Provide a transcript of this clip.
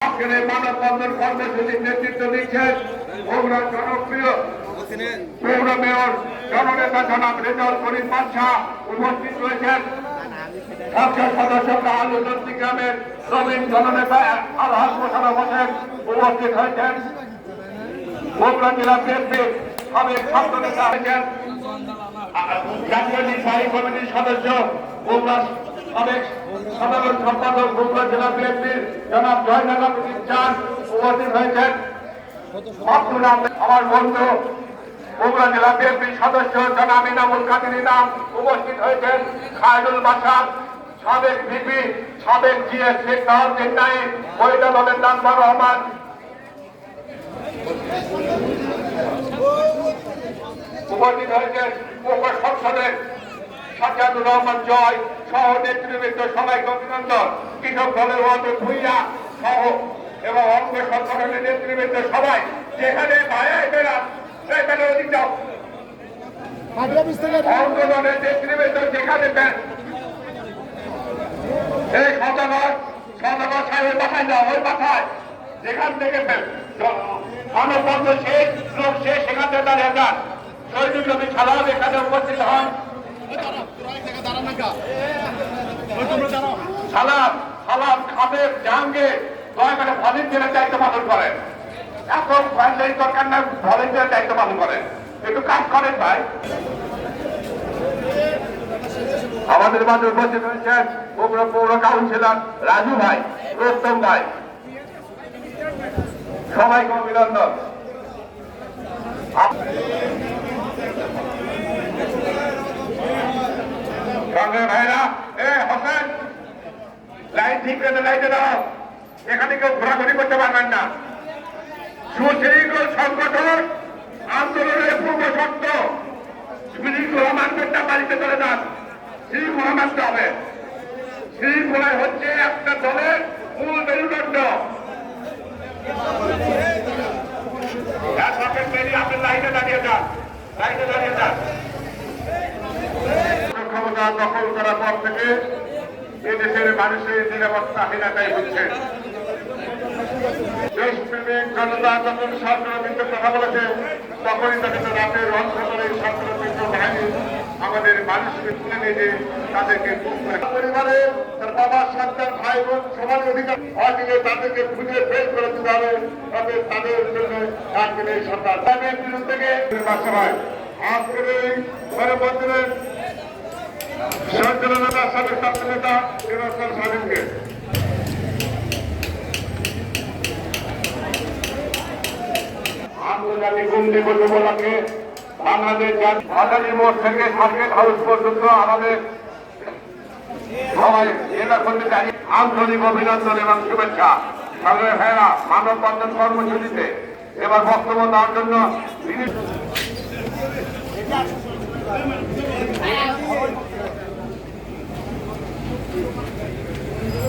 আজকের এই মানববন্ধন কর্মসূচির নেতৃত্ব দিচ্ছেন বগুড়ার জনপ্রিয় পৌর মেয়র জননেতা জনাব রেজাউল করিম বাদশা। উপস্থিত রয়েছেন সংসদ সদস্য আলুদন্দি গ্রামের প্রবীণ জননেতা আলহাজ মোশাররফ হোসেন। উপস্থিত হয়েছেন বগুড়া জেলা বিএনপির সাবেক ছাত্র নেতা হয়েছেন জাতীয় নির্বাহী কমিটির সদস্য বগুড়া সাবেক সাধারণ সম্পাদক বগুড়া জেলা বিএনপির জনাব জয়নাল আবেদিন চান। উপস্থিত হয়েছেন আমার বন্ধু বগুড়া জেলা বিএনপির সদস্য জনাব ইনামুল কাদের ইনাম। উপস্থিত হয়েছেন খায়রুল বাশার, সাবেক ভিপি, সাবেক জিএস শেখ নাওয়াজুদ্দিন নায়েক, মহিলা দলের নাজমা রহমান। উপস্থিত হয়েছেন সংসদের সাজ্জাদুর রহমান জয় সহ নেতৃবৃন্দ, সবাইকে অভিনন্দন। কৃষক দলের ওয়াদে ভূঁইয়া সহ এবং অঙ্গ সংগঠনের নেতৃবৃন্দ সবাই যেখানে আন্দোলনের নেতৃবৃন্দ যেখানে এই সদাগর সাহেবের বাসায় যাও, ওই বাসায় যেখান থেকে মানববন্ধন শেষ লোক শেষ সেখান থেকে দাঁড়িয়ে যান। শহীদুল নবী সালাম এখানে উপস্থিত হন। সালাম সালাম খাবের জাহাঙ্গীর দয়া করে ভলেন্টিয়ারের দায়িত্ব পালন করেন। এত ভলেন্টিয়ার দরকার না, ভলেন্টিয়ারের দায়িত্ব পালন করেন, একটু কাজ করেন ভাই। আমাদের মাঝে উপস্থিত হয়েছেন বগুড়া পৌর কাউন্সিলর রাজু ভাই, রোস্তম ভাই, সবাইকে অভিনন্দন। ভাইরা এ হোসেন লাইন ঠিক করে লাইটে দাও, এখানে কেউ ঘোরাঘুরি করতে পারবেন না। সুশৃঙ্খল সংগঠন আন্দোলনের পূর্ব শর্ত শৃঙ্খলা মানবেন না, বাড়িতে চলে যান। শৃঙ্খলা মানতে হবে। শৃঙ্খলায় হচ্ছে একটা দলের মূল মেরুদণ্ড। আপনি লাইনে দাঁড়িয়ে যান, লাইনে দাঁড়িয়ে যান। ক্ষমতা দখল করার পর থেকে এদেশের মানুষের নিরাপত্তাহীনতাই হচ্ছে। দেশপ্রেমিক জনতা যখন সরকারের বিরুদ্ধে কথা বলেছে তখনই তাদের রাতের অন্ধকারে সরকারের বিরুদ্ধে বাহিনী আমাদের মানুষকে তুলে নিয়ে তাদেরকে পরিবারে তার বাবা সন্তান ভাই বোন সবার অধিকার অধিকে তাদেরকে খুঁজে বের করে দিতে হবে। তবে তাদের জন্য একদিন এই সরকার তাদের বিরুদ্ধে বাসা হয়। আজকের এই মানববন্ধনের সঞ্চালনতা সাবেক ছাত্র নেতা ইরফান সালিমকে আন্তর্জাতিক ঘুম দিবস উপলক্ষে বাংলাদেশ আজাদি মোড় থেকে সার্কিট হাউস পর্যন্ত আমাদের সবাই জেলা করতে চাই আন্তরিক অভিনন্দন এবং শুভেচ্ছা। সঙ্গে ভাইরা মানববন্ধন কর্মসূচিতে এবার বক্তব্য দেওয়ার জন্য